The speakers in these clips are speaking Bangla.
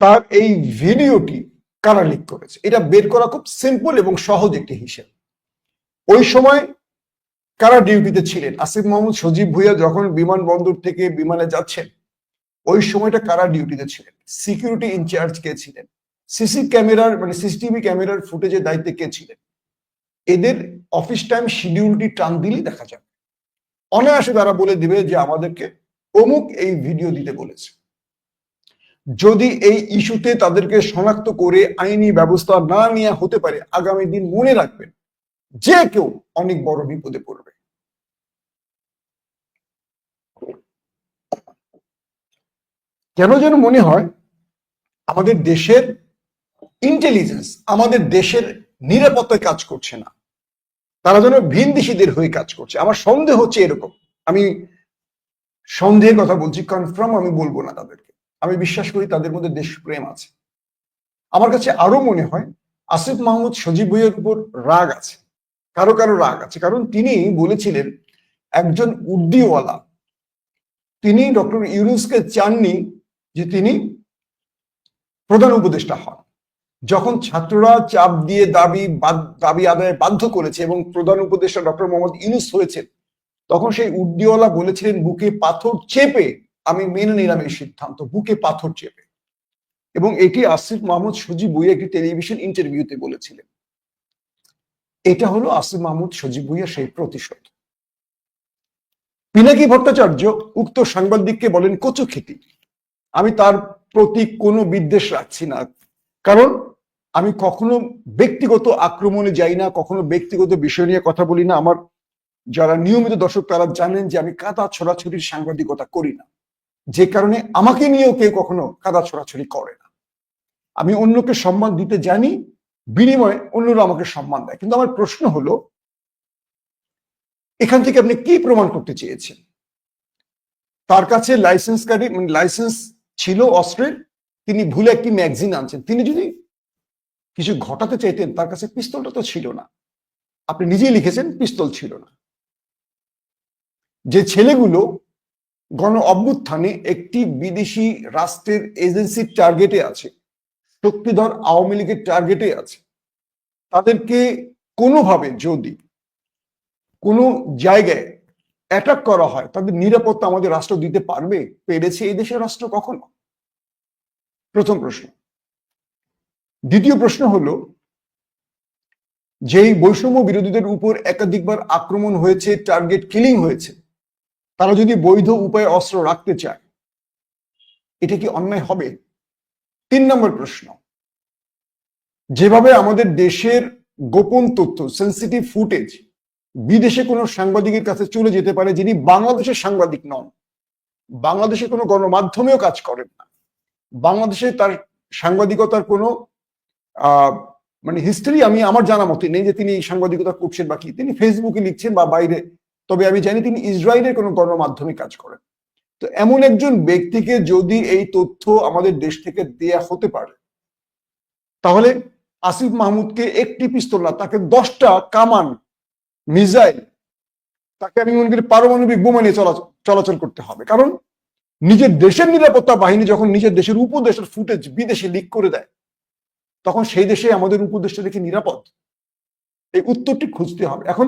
তার এই ভিডিওটি কারা লিক করেছে এটা বের করা খুব সিম্পল এবং সহজ একটি হিসেব। ওই সময় কারা ডিউটিতে ছিলেন? আসিফ মাহমুদ সজীব ভুঁইয়া যখন বিমানবন্দর থেকে বিমানে যাচ্ছেন ওই সময়টা কারা ডিউটিতে ছিলেন? সিকিউরিটি ইনচার্জ কে ছিলেন? সিসিটিভি ক্যামেরার ফুটেজের দায়িত্বে কে ছিলেন? এদের অফিস টাইম শিডিউলটি টান দিলেই দেখা যাবে। অনায়াসে তারা বলে দিবে যে আমাদেরকে অমুক এই ভিডিও দিতে বলেছে। যদি এই ইস্যুতে তাদেরকে শনাক্ত করে আইনি ব্যবস্থা না নেওয়া হতে পারে, আগামী দিন মনে রাখবেন যে কেউ অনেক বড় বিপদে পড়বে। কেন যেন মনে হয় আমাদের দেশের ইন্টেলিজেন্স, আমাদের দেশের নিরাপত্তায় কাজ করছে না, তারা যেন ভিনদেশীদের হয়ে কাজ করছে। আমার সন্দেহ হচ্ছে এরকম। আমি সন্দেহের কথা বলছি, কনফার্ম আমি বলবো না তাদেরকে। আমি বিশ্বাস করি তাদের মধ্যে দেশপ্রেম আছে। আমার কাছে আরো মনে হয় আসিফ মাহমুদ সজীব ভুঁইয়ার উপর রাগ আছে, কারো কারো রাগ আছে। কারণ তিনি বলেছিলেন একজন উর্দিওয়ালা, তিনি ডক্টর ইউনূসকে চাননি যে তিনি প্রধান উপদেষ্টা হন। যখন ছাত্ররা চাপ দিয়ে দাবি আদায়ে বাধ্য করেছে এবং প্রধান উপদেষ্টা ডক্টর মোহাম্মদ ইউনূস হয়েছে, তখন সেই উর্দিওয়ালা বলেছিলেন বুকে পাথর চেপে আমি মেনে নিলাম এই সিদ্ধান্ত, বুকে পাথর চেপে। এবং এটি আসিফ মাহমুদ সজীব ভুঁইয়া একটি টেলিভিশন ইন্টারভিউতে বলেছিলেন। এটা হলো আসিফ মাহমুদ সজীব ভুঁইয়া সেই প্রতিশোধ। পিনাকি ভট্টাচার্য উক্ত সাংবাদিককে বলেন কচুক্ষেতি। আমি তার প্রতি কোনো বিদ্বেষ রাখছি না, কারণ আমি কখনো ব্যক্তিগত আক্রমণে যাই না, কখনো ব্যক্তিগত বিষয় নিয়ে কথা বলি না। আমার যারা নিয়মিত দর্শক তারা জানেন যে আমি কাদা ছড়াছড়ির সাংবাদিকতা করি না, যে কারণে আমাকে নিয়েও কেউ কখনো কাদা ছড়াছড়ি করে না। আমি অন্যকে সম্মান দিতে জানি, বিনিময়ে অন্যরা আমাকে সম্মান দেয়। কিন্তু আমার প্রশ্ন হলো এখান থেকে আপনি কি প্রমাণ করতে চেয়েছেন? তার কাছে লাইসেন্স ছিল অস্ত্রের, তিনি ভুলে একটি ম্যাগজিন আনছেন। তিনি যদি কিছু ঘটাতে চাইতেন তার কাছে পিস্তলটা তো ছিল না। আপনি নিজেই লিখেছেন পিস্তল ছিল না। যে ছেলেগুলো গণ অভ্যুত্থানে একটি বিদেশি রাষ্ট্রের এজেন্সির টার্গেটে আছে, শক্তিধর আওয়ামী লীগের টার্গেটে আছে, তাদেরকে কোনোভাবে যদি কোনো জায়গায় অ্যাটাক করা হয় তাদের নিরাপত্তা আমাদের রাষ্ট্র দিতে পেরেছে এই দেশের রাষ্ট্র কখনো? প্রথম প্রশ্ন। দ্বিতীয় প্রশ্ন হলো, যেই বৈষম্য বিরোধীদের উপর একাধিকবার আক্রমণ হয়েছে, টার্গেট কিলিং হয়েছে, তারা যদি বৈধ উপায়ে অস্ত্র রাখতে চায় এটা কি অন্যায় হবে? 3 নম্বর প্রশ্ন। যেভাবে আমাদের দেশের গোপন তথ্য, সেন্সিটিভ ফুটেজ বিদেশে কোনো সাংবাদিকের কাছে চলে যেতে পারে যিনি বাংলাদেশের সাংবাদিক নন, বাংলাদেশে কোনো গণমাধ্যমেও কাজ করেন না, বাংলাদেশে তার সাংবাদিকতার কোনো হিস্ট্রি আমার জানা মতে নেই যে তিনি সাংবাদিকতা করছেন বা কি, তিনি ফেসবুকে লিখছেন বা বাইরে। তবে আমি জানি তিনি ইসরায়েলের কোনো গণমাধ্যমে কাজ করেন। তো এমন একজন ব্যক্তিকে যদি এই তথ্য আমাদের দেশ থেকে দেয়া হতে পারে, তাহলে আসিফ মাহমুদকে একটি পিস্তল না, তাকে 10টা কামান, মিসাইল, তাকে আমি মনে করি পারমাণবিক বোমা নিয়ে চলাচল করতে হবে। কারণ নিজের দেশের নিরাপত্তা বাহিনী যখন নিজের দেশের উপদেশের ফুটেজ বিদেশে লিক করে দেয়, তখন সেই দেশে আমাদের উপদেশটা দেখে নিরাপদ? এই উত্তরটি খুঁজতে হবে। এখন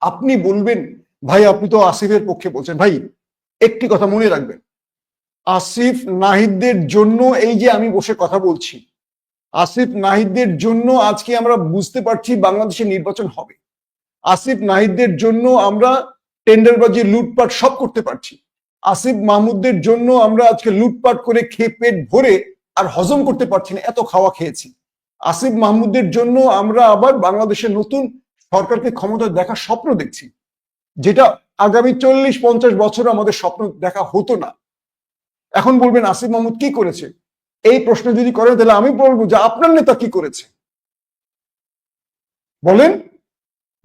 আপনি বলবেন ভাই আপনি তো আসিফের পক্ষে বলছেন। ভাই একটি কথা মনে রাখবেন, আসিফ নাহিদদের জন্য এই যে আমি বসে কথা বলছি, আসিফ নাহিদদের জন্য আজকে আমরা বুঝতে পারছি বাংলাদেশে নির্বাচন হবে। আসিফ নাহিদদের জন্য আমরা টেন্ডারবাজি, লুটপাট সব করতে পারছি। আসিফ মাহমুদদের জন্য আমরা আজকে লুটপাট করে খেয়ে পেট ভরে আর হজম করতে পারছি না, এত খাওয়া খেয়েছি। আসিফ মাহমুদদের জন্য আমরা আবার বাংলাদেশের নতুন সরকারকে ক্ষমতা দেখার স্বপ্ন দেখছি, যেটা আগামী 40-50 বছর আমাদের স্বপ্ন দেখা হতো না। এখন বলবেন আসিফ মাহমুদ কি করেছে? এই প্রশ্ন যদি করেন তাহলে আমি বলবো যে আপনার নেতা কি করেছে বলেন?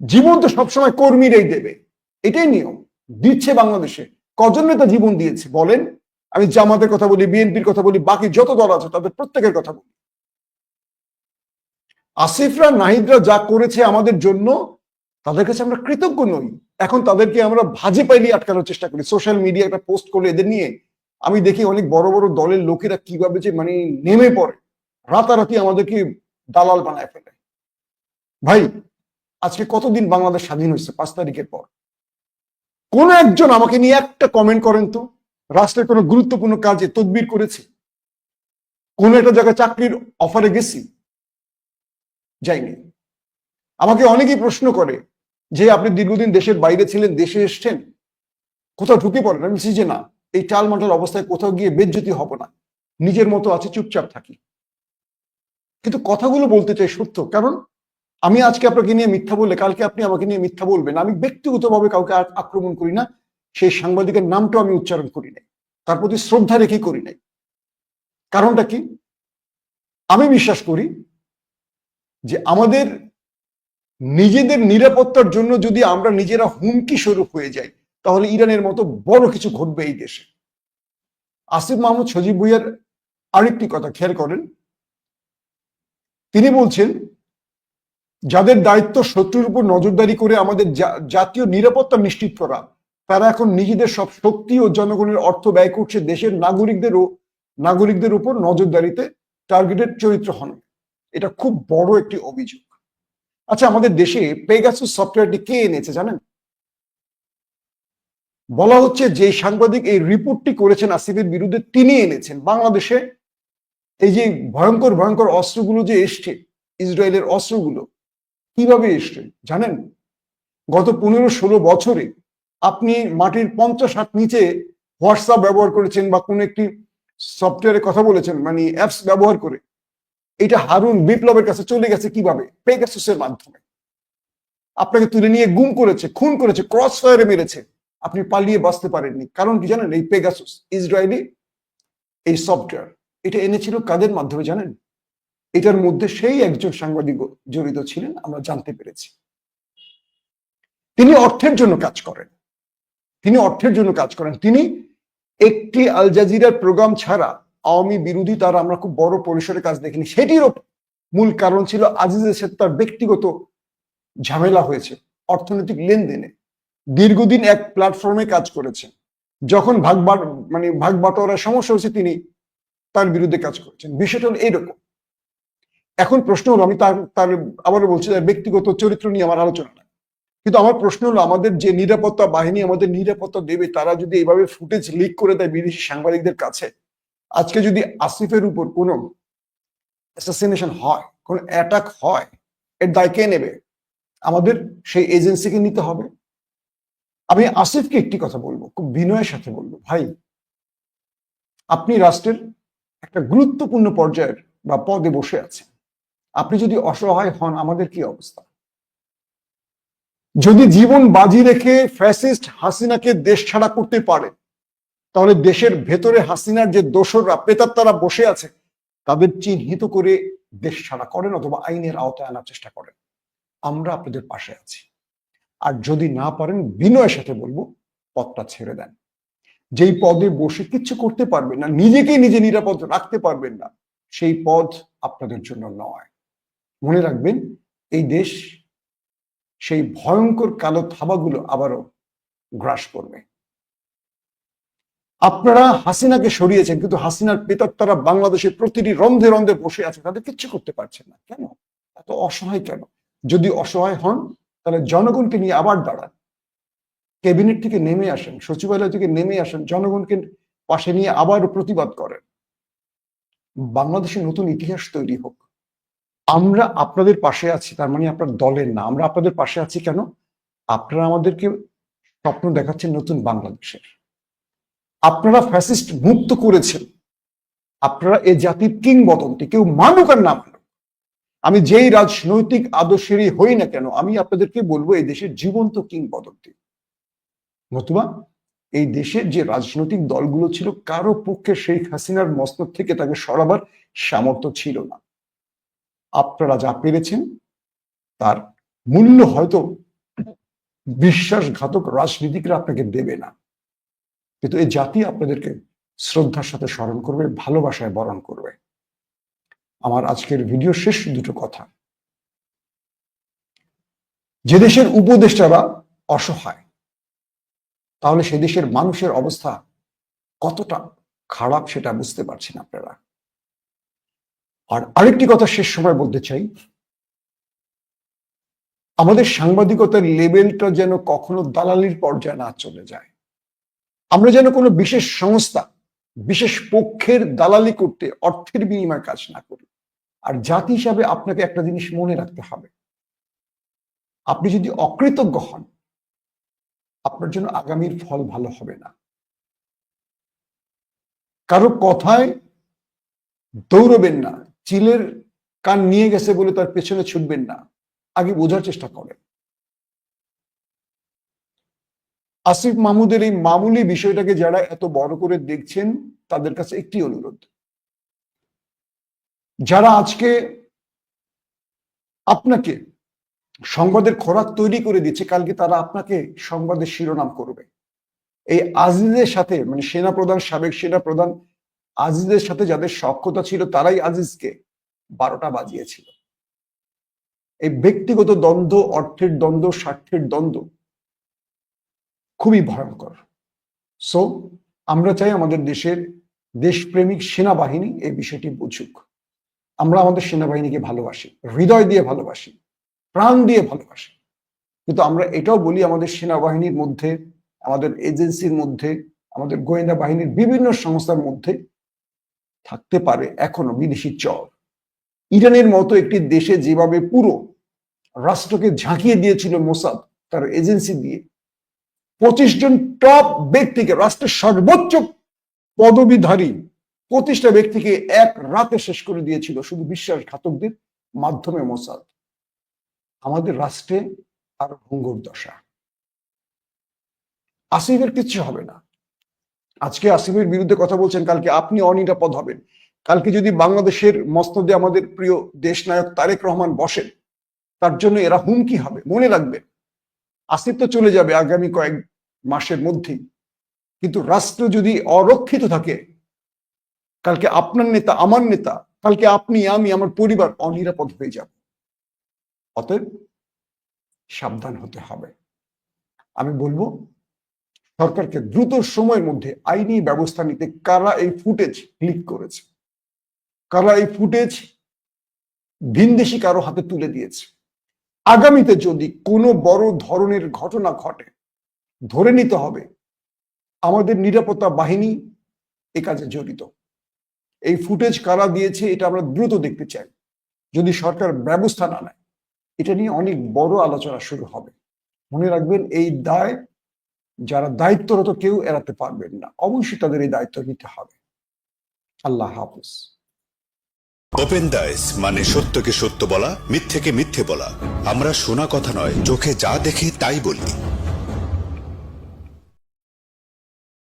জীবন তো সবসময় কর্মীরাই দেবে, এটাই নিয়ম। দিচ্ছে বাংলাদেশে কজন নেতা জীবন দিয়েছে বলেন? আমি জামাতের কথা বলি, বিএনপির কথা বলি, বাকি যত দল আছে তাদের প্রত্যেকের কথা বলি। আসিফরা নাহিদরা যা করেছে আমাদের জন্য, তাদের কাছে আমরা কৃতজ্ঞ নই। এখন তাদেরকে আমরা ভাজে পাইলে আটকানোর চেষ্টা করি। সোশ্যাল মিডিয়া একটা পোস্ট করলে এদের নিয়ে আমি দেখি অনেক বড় বড় দলের লোকেরা কিভাবে যে মানে নেমে পড়ে, রাতারাতি আমাদেরকে দালাল বানায় ফেলে। ভাই, আজকে কতদিন বাংলাদেশ স্বাধীন হয়েছে? 5 তারিখের পর। কোন একজন আমাকে নিয়ে একটা কমেন্ট করেন তো, রাষ্ট্রের কোনো গুরুত্বপূর্ণ কাজে তদবির করেছি? কোন একটা জায়গায় চাকরির অফারে গেছি? যাইনি। আমাকে অনেকেই প্রশ্ন করে যে আপনি দীর্ঘদিন দেশের বাইরে ছিলেন, দেশে এসছেন, কোথাও ঢুকে পড়েন? আমি বলছি যে না, এই টালমাটাল অবস্থায় কোথাও গিয়ে বেজ্জতি হব না, নিজের মতো আছে, চুপচাপ থাকি। কিন্তু কথাগুলো বলতে চাই সত্য, কারণ আমি আজকে আপনাকে নিয়ে মিথ্যা বললে কালকে আপনি আমাকে নিয়ে মিথ্যা বলবেন। আমি ব্যক্তিগতভাবে কাউকে আক্রমণ করি না, সেই সাংবাদিকের নামটাও আমি উচ্চারণ করি নাই, তার প্রতি শ্রদ্ধা রেখে করি নাই। কারণটা কি? আমি বিশ্বাস করি যে আমাদের নিজেদের নিরাপত্তার জন্য যদি আমরা নিজেরা হুমকি স্বরূপ হয়ে যাই, তাহলে ইরানের মতো বড় কিছু ঘটবে এই দেশে। আসিফ মাহমুদ সজীব ভুইয়ার আরেকটি কথা খেয়াল করেন, তিনি বলছেন যাদের দায়িত্ব শত্রুর উপর নজরদারি করে আমাদের জাতীয় নিরাপত্তা নিশ্চিত করা, তারা এখন নিজেদের সব শক্তি ও জনগণের অর্থ ব্যয় করছে দেশের নাগরিকদের উপর নজরদারিতে, টার্গেটেড চরিত্র হন। এটা খুব বড় একটি অভিযোগ। আচ্ছা, আমাদের দেশে পেগাসুস সফটওয়্যারটি কে এনেছে জানেন? বলা হচ্ছে যে সাংবাদিক এই রিপোর্টটি করেছেন আসিফের বিরুদ্ধে, তিনি এনেছেন। বাংলাদেশে এই যে ভয়ঙ্কর ভয়ঙ্কর অস্ত্রগুলো যে এসছে, ইসরায়েলের অস্ত্রগুলো কিভাবে এসছে জানেন? গত 15-16 বছরে আপনি মাটির 50 হাত নিচে হোয়াটসঅ্যাপ ব্যবহার করেছেন বা কোন একটি সফটওয়্যারে কথা বলেছেন, মানে অ্যাপস ব্যবহার করে, এটা হারুন বিপ্লবের কাছে চলে গেছে কিভাবে? পেগাসুসের মাধ্যমে। আপনাকে তুলে নিয়ে গুম করেছে, খুন করেছে, ক্রস ফায়ারে মেরেছে, আপনি পালিয়ে বাঁচতে পারেননি। কারণ কি জানেন? এই পেগাসুস, ইসরায়েলি এই সফটওয়্যার, এটা এনেছিল কাদের মাধ্যমে জানেন? এটার মধ্যে সেই একজন সাংবাদিক জড়িত ছিলেন, আমরা জানতে পেরেছি। তিনি অর্থের জন্য কাজ করেন, তিনি একটি আল জাজিরার প্রোগ্রাম ছাড়া আওয়ামী বিরোধী তার আমরা খুব বড় পরিসরে কাজ দেখিনি। সেটিরও মূল কারণ ছিল আজিজের সাথে তার ব্যক্তিগত ঝামেলা হয়েছে অর্থনৈতিক লেনদেনে। দীর্ঘদিন এক প্ল্যাটফর্মে কাজ করেছেন, যখন ভাগ বাটোয়ারার সমস্যা হয়েছে তিনি তার বিরুদ্ধে কাজ করেছেন। বিষয়টা হলো এইরকম। এখন প্রশ্ন হলো, আমি তার আবারও বলছি, তার ব্যক্তিগত চরিত্র নিয়ে আমার আলোচনা না, কিন্তু আমার প্রশ্ন হলো, আমাদের যে নিরাপত্তা বাহিনী আমাদের নিরাপত্তা দেবে, তারা যদি এইভাবে ফুটেজ লিক করে দেয় বিদেশি সাংবাদিকদের কাছে, আজকে যদি আসিফের উপর কোনো অ্যাসাসিনেশন হয়, কোনো অ্যাটাক হয়, এর দায় কে নেবে? আমাদের সেই এজেন্সিকে নিতে হবে। আমি আসিফকে একটি কথা বলবো, খুব বিনয়ের সাথে বলবো, ভাই, আপনি রাষ্ট্রের একটা গুরুত্বপূর্ণ পর্যায়ের বা পদে বসে আছেন, আপনি যদি অসহায় হন, আমাদের কি অবস্থা? যদি জীবন বাজি রেখে ফ্যাসিস্ট হাসিনাকে দেশ ছাড়া করতে পারে, তাহলে দেশের ভেতরে হাসিনার যে দোসররা প্রেতাত্মারা বসে আছে, তাদের চিহ্নিত করে দেশ ছাড়া করেন অথবা আইনের আওতায় আনার চেষ্টা করেন। আমরা আপনাদের পাশে আছি। আর যদি না পারেন, বিনয়ের সাথে বলবো, পদটা ছেড়ে দেন। যেই পদে বসে কিচ্ছু করতে পারবেন না, নিজেকে নিজে নিরাপদ রাখতে পারবেন না, সেই পদ আপনাদের জন্য নয়। মনে রাখবেন, এই দেশ সেই ভয়ঙ্কর কালো থাবাগুলো আবারও গ্রাস করবে। আপনারা হাসিনাকে সরিয়েছেন, কিন্তু হাসিনার প্রেতাত্মারা বাংলাদেশের প্রতিটি রন্ধে রন্ধে বসে আছে, তাদের কিচ্ছু করতে পারছেন না। কেন এত অসহায়? কেন? যদি অসহায় হন, তাহলে জনগণকে নিয়ে আবার দাঁড়ান, ক্যাবিনেট থেকে নেমে আসেন, সচিবালয় থেকে নেমে আসেন, জনগণকে পাশে নিয়ে আবারও প্রতিবাদ করেন। বাংলাদেশে নতুন ইতিহাস তৈরি হোক। আমরা আপনাদের পাশে আছি, তার মানে আপনার দলের না। আমরা আপনাদের পাশে আছি কেন? আপনারা আমাদেরকে স্বপ্ন দেখাচ্ছেন নতুন বাংলাদেশের। আপনারা ফ্যাসিস্ট মুক্ত করেছেন, আপনারা এ জাতির কিংবদন্তি, কেউ মানুক আর না মানুক। আমি যেই রাজনৈতিক আদর্শেরই হই না কেন, আমি আপনাদেরকে বলবো এই দেশের জীবন্ত কিংবদন্তি। নতুবা এই দেশের যে রাজনৈতিক দলগুলো ছিল, কারো পক্ষে শেখ হাসিনার মস্তক থেকে তাকে সরাবার সামর্থ্য ছিল না। আপনারা যা পেরেছেন তার মূল্য হয়তো বিশ্বাসঘাতক রাজনীতিকরা আপনাকে দেবে না, কিন্তু এই জাতি আপনাদেরকে শ্রদ্ধার সাথে স্মরণ করবে, ভালোবাসায় বরণ করবে। আমার আজকের ভিডিও শেষ দুটো কথা। যে দেশের উপদেষ্টারা অসহায়, তাহলে সে দেশের মানুষের অবস্থা কতটা খারাপ সেটা বুঝতে পারছেন আপনারা। আর আরেকটি কথা শেষ সময় বলতে চাই, আমাদের সাংবাদিকতার লেভেলটা যেন কখনো দালালির পর্যায়ে না চলে যায়। আমরা যেন কোনো বিশেষ সংস্থা, বিশেষ পক্ষের দালালি করতে অর্থের বিনিময়ে কাজ না করি। আর জাতি হিসাবে আপনাকে একটা জিনিস মনে রাখতে হবে, আপনি যদি অকৃতজ্ঞ হন, আপনার জন্য আগামীর ফল ভালো হবে না। কারো কথায় দৌড়বেন না, চিলের কান নিয়ে গেছে বলে তার পেছনে ছুটবেন না, আগে বোঝার চেষ্টা করেন। আসিফ মাহমুদের এই মামুলি বিষয়টাকে যারা এত বড় করে দেখছেন, তাদের কাছে একটি অনুরোধ, যারা আজকে আপনাকে সংবাদের খোরাক তৈরি করে দিচ্ছে, কালকে তারা আপনাকে সংবাদের শিরোনাম করবে। এই আজিজের সাথে, মানে সেনাপ্রধান, সাবেক সেনাপ্রধান আজিজের সাথে যাদের সখ্যতা ছিল, তারাই আজিজকে 12টা বাজিয়েছিল। এই ব্যক্তিগত দ্বন্দ্ব, অর্থের দ্বন্দ্ব, স্বার্থের দ্বন্দ্ব খুবই ভয়ঙ্কর। সো আমরা চাই আমাদের দেশের দেশপ্রেমিক সেনাবাহিনী এই বিষয়টি বুঝুক। আমরা আমাদের সেনাবাহিনীকে ভালোবাসি, হৃদয় দিয়ে ভালোবাসি, প্রাণ দিয়ে ভালোবাসি, কিন্তু আমরা এটাও বলি আমাদের সেনাবাহিনীর মধ্যে, আমাদের এজেন্সির মধ্যে, আমাদের গোয়েন্দা বাহিনীর বিভিন্ন সংস্থার মধ্যে থাকতে পারে এখনো বিদেশি চর। ইরানের মতো একটি দেশে যেভাবে পুরো রাষ্ট্রকে ঝাঁকিয়ে দিয়েছিল মোসাদ তার এজেন্সি দিয়ে, 25 জন টপ ব্যক্তিকে, রাষ্ট্রের সর্বোচ্চ পদবীধারী 25টা ব্যক্তিকে এক রাতে শেষ করে দিয়েছিল শুধু বিশ্বাসঘাতকদের মাধ্যমে মোসাদ। আমাদের রাষ্ট্রে আর ভঙ্গুর দশা। আসিফের কিচ্ছু হবে না। আজকে আসিফের বিরুদ্ধে কথা বলছেন, কালকে আপনি অনিরাপদ হবেন। কালকে যদি বাংলাদেশের মস্তদে আমাদের প্রিয় দেশ নায়ক তারেক রহমান বসেন, তার জন্য এরা হুমকি হবে। মনে রাখবেন, আসিফ তো চলে যাবে আগামী কয়েক মাসের মধ্যেই, কিন্তু রাষ্ট্র যদি অরক্ষিত থাকে, কালকে আপনার নেতা, আমার নেতা, কালকে আপনি, আমি, আমার পরিবার অনিরাপদ হয়ে যাব। অতএব সাবধান হতে হবে। আমি বলবো সরকারকে দ্রুত সময়ের মধ্যে আইনি ব্যবস্থা নিতে। কারা এই ফুটেজ ক্লিক করেছে, কারা এই ফুটেজ ভিনদেশি কারো হাতে তুলে দিয়েছে, আগামীতে যদি কোনো বড় ধরনের ঘটনা ঘটে, ধরে নিতে হবে আমাদের নিরাপত্তা বাহিনী এ কাজে জড়িত। এই ফুটেজ কারা দিয়েছে এটা আমরা দ্রুত দেখতে চাই। যদি সরকার ব্যবস্থা না নেয়, এটা নিয়ে অনেক বড় আলোচনা শুরু হবে। মনে রাখবেন, এই দায় যারা দায়িত্বরত কেউ এড়াতে পারবেন না। অবশ্যই তাদের এই দায়িত্ব নিতে হবে। আল্লাহ হাফিজ। ওপেন দাইস মানে সত্যকে সত্য বলা, মিথ্যেকে মিথ্যে বলা। আমরা শোনা কথা নয়, চোখে যা দেখি তাই বলি।